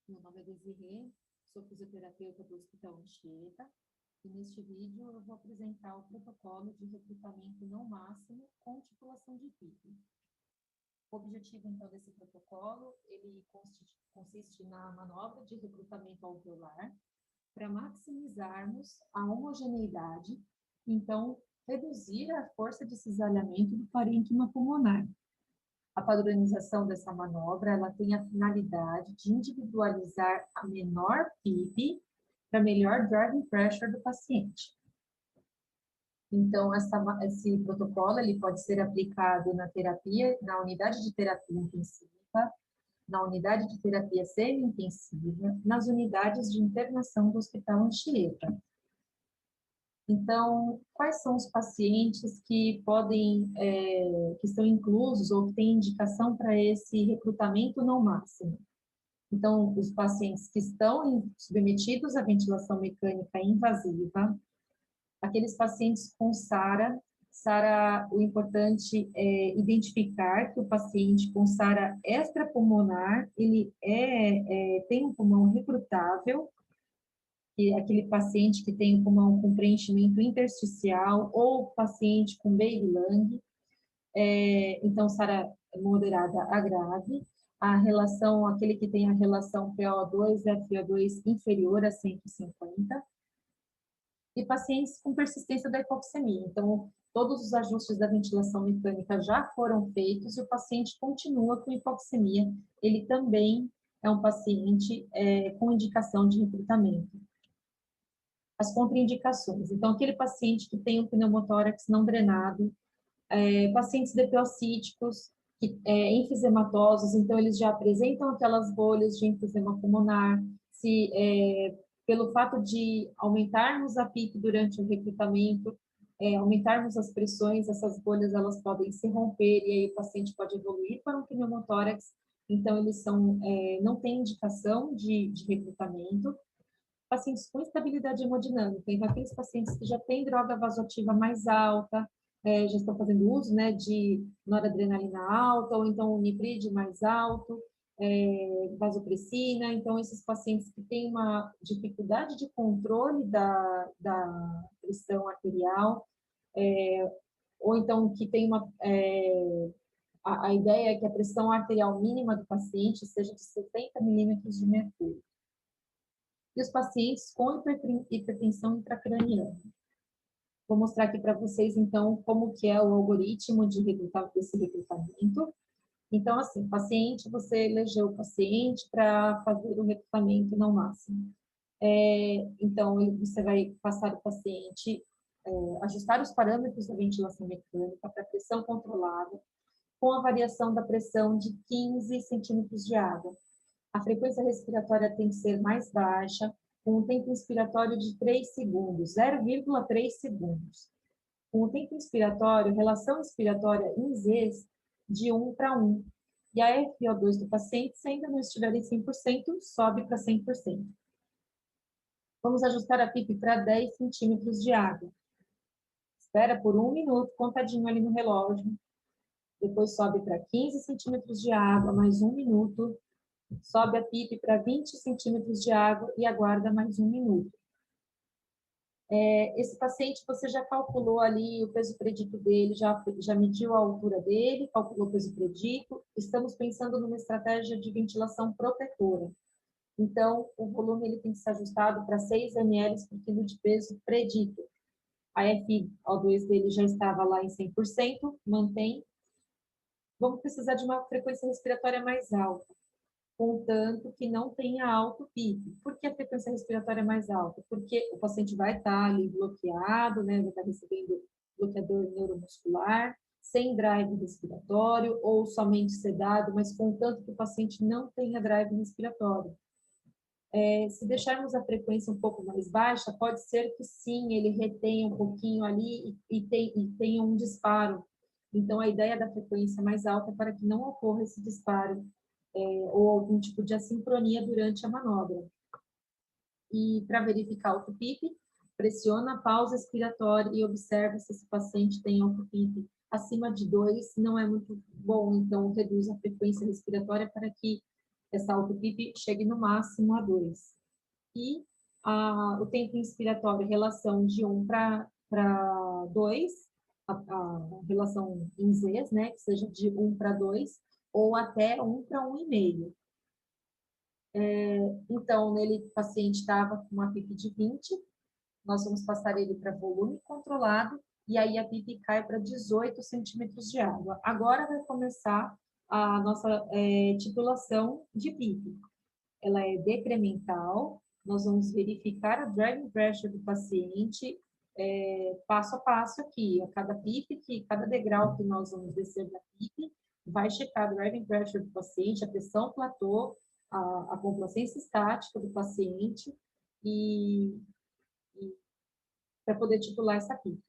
Meu nome é Desirê, sou fisioterapeuta do Hospital Anchieta e neste vídeo eu vou apresentar o protocolo de recrutamento não máximo com titulação de PIP. O objetivo, então, desse protocolo, ele consiste na manobra de recrutamento alveolar para maximizarmos a homogeneidade, então, reduzir a força de cisalhamento do parênquima pulmonar. A padronização dessa manobra, ela tem a finalidade de individualizar a menor PIP para melhor driving pressure do paciente. Então, esse protocolo ele pode ser aplicado na terapia, na unidade de terapia intensiva, na unidade de terapia semi-intensiva, nas unidades de internação do Hospital Anchieta. Então, quais são os pacientes que que estão inclusos ou que têm indicação para esse recrutamento não máximo? Então, os pacientes que estão submetidos à ventilação mecânica invasiva, aqueles pacientes com SARA, o importante é identificar que o paciente com SARA extrapulmonar, ele tem um pulmão recrutável, que é aquele paciente que tem o pulmão com preenchimento intersticial ou paciente com baby lung, então SARA moderada a grave, aquele que tem a relação PO2 e FiO2 inferior a 150, e pacientes com persistência da hipoxemia. Então, todos os ajustes da ventilação mecânica já foram feitos e o paciente continua com hipoxemia. Ele também é um paciente com indicação de recrutamento. As contraindicações. Então, aquele paciente que tem um pneumotórax não drenado, pacientes depiocíticos, enfisematosos, então eles já apresentam aquelas bolhas de enfisema pulmonar, pelo fato de aumentarmos a PIP durante o recrutamento, aumentarmos as pressões, essas bolhas elas podem se romper e aí o paciente pode evoluir para um pneumotórax, então eles não têm indicação de recrutamento. Pacientes com instabilidade hemodinâmica, então aqueles pacientes que já têm droga vasoativa mais alta, já estão fazendo uso, né, de noradrenalina alta, ou então o nipride mais alto, vasopressina, então esses pacientes que têm uma dificuldade de controle da pressão arterial, ou então que tem a ideia é que a pressão arterial mínima do paciente seja de 70 milímetros de mercúrio. E os pacientes com hipertensão intracraniana. Vou mostrar aqui para vocês, então, como que é o algoritmo desse recrutamento. Então, assim, você elegeu o paciente para fazer o recrutamento não máximo. Então, você vai passar o paciente, ajustar os parâmetros da ventilação mecânica para pressão controlada, com a variação da pressão de 15 centímetros de água. A frequência respiratória tem que ser mais baixa, com um tempo inspiratório de 3 segundos, 0,3 segundos. Com o tempo inspiratório, relação inspiratória em Zs de 1 para 1. E a FiO2 do paciente, se ainda não estiver em 100%, sobe para 100%. Vamos ajustar a PIP para 10 centímetros de água. Espera por 1 minuto, contadinho ali no relógio. Depois sobe para 15 centímetros de água, mais 1 minuto. Sobe a PIP para 20 centímetros de água e aguarda mais 1 minuto. Esse paciente, você já calculou ali o peso predito dele, já mediu a altura dele, calculou o peso predito. Estamos pensando numa estratégia de ventilação protetora. Então, o volume ele tem que ser ajustado para 6 ml por quilo de peso predito. A FiO2 dele já estava lá em 100%, mantém. Vamos precisar de uma frequência respiratória mais alta, contanto que não tenha alto PIP. Por que a frequência respiratória é mais alta? Porque o paciente vai estar ali bloqueado, né? Vai estar recebendo bloqueador neuromuscular, sem drive respiratório, ou somente sedado, mas contanto que o paciente não tenha drive respiratório. Se deixarmos a frequência um pouco mais baixa, pode ser que sim, ele retenha um pouquinho ali e tenha um disparo. Então, a ideia da frequência mais alta é para que não ocorra esse disparo ou algum tipo de assincronia durante a manobra. E para verificar o PIP, pressiona a pausa expiratória e observa se esse paciente tem PIP acima de 2, não é muito bom, então reduz a frequência respiratória para que essa auto-PIP chegue no máximo a 2. E o tempo inspiratório, relação de 1 para 2, a relação em Zs, né, que seja de 1 para 2, ou até 1 para 1,5. Então, nele, o paciente estava com uma PIP de 20, nós vamos passar ele para volume controlado, e aí a PIP cai para 18 centímetros de água. Agora vai começar a nossa titulação de PIP. Ela é decremental, nós vamos verificar a driving pressure do paciente passo a passo aqui. A cada PIP, cada degrau que nós vamos descer da PIP, vai checar a driving pressure do paciente, a pressão platô, a complacência estática do paciente e para poder titular essa PIP.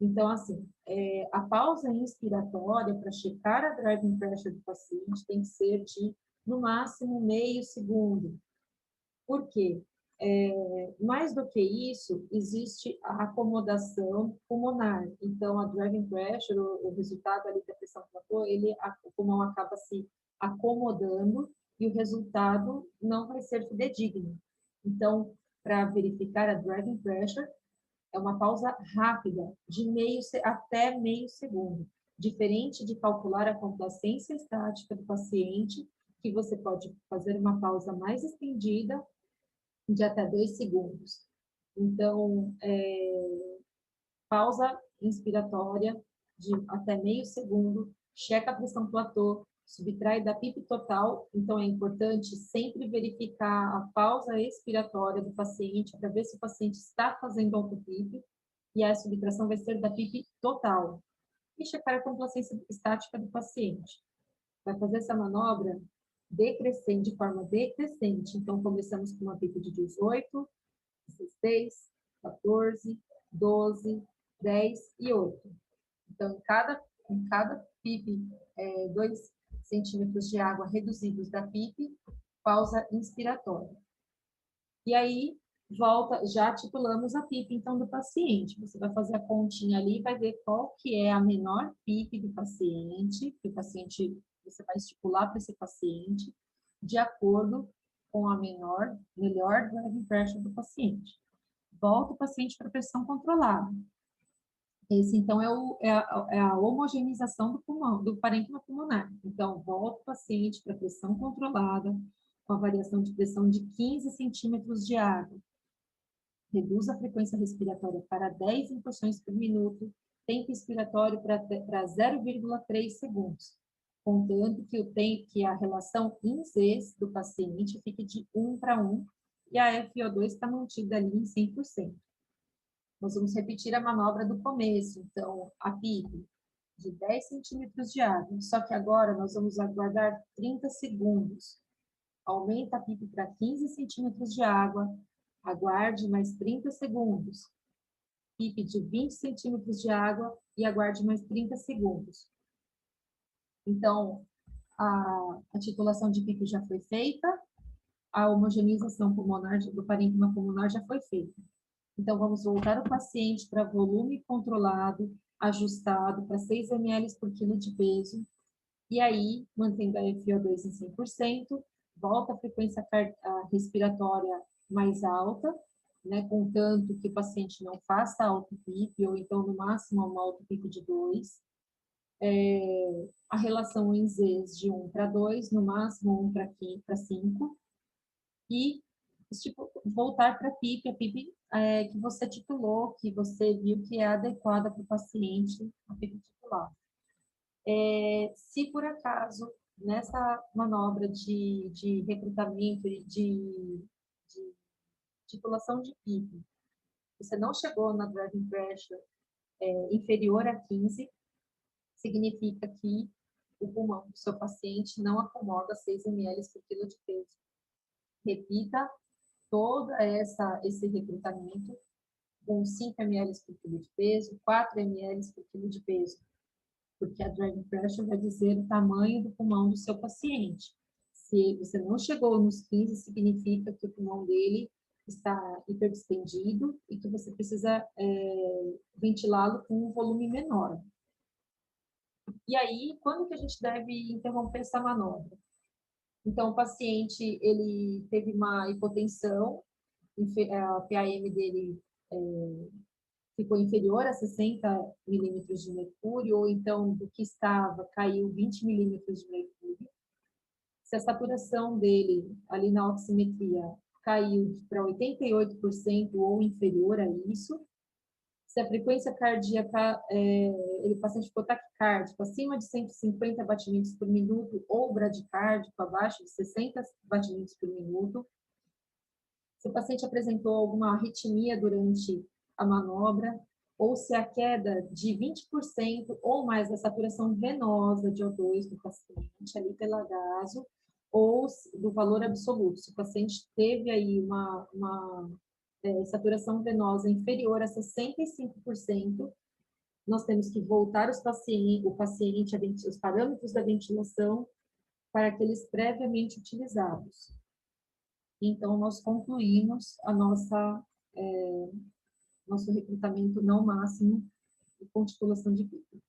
Então, assim, a pausa inspiratória para checar a driving pressure do paciente tem que ser de, no máximo, meio segundo. Por quê? Mais do que isso, existe a acomodação pulmonar. Então, a driving pressure, o resultado ali da pressão platô, o pulmão acaba se acomodando e o resultado não vai ser fidedigno. Então, para verificar a driving pressure, é uma pausa rápida, até meio segundo. Diferente de calcular a complacência estática do paciente, que você pode fazer uma pausa mais estendida, de até 2 segundos. Então, pausa inspiratória de até meio segundo, checa a pressão platô, subtrai da PIP total, então é importante sempre verificar a pausa expiratória do paciente para ver se o paciente está fazendo auto-PIP e a subtração vai ser da PIP total. E checar a complacência estática do paciente. Vai fazer essa manobra decrescente, de forma decrescente. Então, começamos com uma PIP de 18, 16, 14, 12, 10 e 8. Então, em cada PIP, 2 centímetros de água reduzidos da PIP, pausa inspiratória. E aí, já titulamos a PIP, então, do paciente. Você vai fazer a continha ali e vai ver qual que é a menor PIP do paciente, que o paciente, você vai estipular para esse paciente, de acordo com a melhor driving pressure do paciente. Volta o paciente para pressão controlada. Esse, então, é a homogeneização do pulmão, do parênquima pulmonar. Então, volta o paciente para pressão controlada, com a variação de pressão de 15 centímetros de água. Reduz a frequência respiratória para 10 incursões por minuto, tempo expiratório para 0,3 segundos, contanto que a relação INZES do paciente fique de 1 para 1 e a FO2 está mantida ali em 100%. Nós vamos repetir a manobra do começo, então, a PIP de 10 centímetros de água, só que agora nós vamos aguardar 30 segundos. Aumenta a PIP para 15 centímetros de água, aguarde mais 30 segundos. PIP de 20 centímetros de água e aguarde mais 30 segundos. Então, a titulação de PIP já foi feita, a homogeneização pulmonar do parênquima pulmonar já foi feita. Então, vamos voltar o paciente para volume controlado, ajustado para 6 ml por quilo de peso. E aí, mantendo a FO2 em 100%, volta a frequência respiratória mais alta, né, contanto que o paciente não faça auto-PIP, ou então, no máximo, uma auto-PIP de 2. A relação em Zs de 1 para 2, no máximo 1 para 5. E voltar para a PIP que você titulou, que você viu que é adequada para o paciente, a PIP titular. Se por acaso, nessa manobra de recrutamento e de titulação de PIP, você não chegou na driving pressure inferior a 15, significa que o pulmão do seu paciente não acomoda 6 ml por quilo de peso. Repita todo esse recrutamento com 5 ml por quilo de peso, 4 ml por quilo de peso, porque a driving pressure vai dizer o tamanho do pulmão do seu paciente. Se você não chegou nos 15, significa que o pulmão dele está hiperdistendido e que você precisa ventilá-lo com um volume menor. E aí, quando que a gente deve interromper essa manobra? Então, o paciente, ele teve uma hipotensão, a PAM dele ficou inferior a 60 milímetros de mercúrio, ou então, do que estava, caiu 20 milímetros de mercúrio. Se a saturação dele, ali na oximetria, caiu para 88% ou inferior a isso, se a frequência cardíaca, o paciente ficou taquicárdico, acima de 150 batimentos por minuto, ou bradicárdico, abaixo de 60 batimentos por minuto, se o paciente apresentou alguma arritmia durante a manobra, ou se a queda de 20% ou mais da saturação venosa de O2 do paciente, ali pela gaso, ou do valor absoluto. Se o paciente teve aí uma saturação venosa inferior a 65%, nós temos que voltar o paciente, os parâmetros da ventilação para aqueles previamente utilizados. Então, nós concluímos nosso recrutamento não máximo de titulação de pico.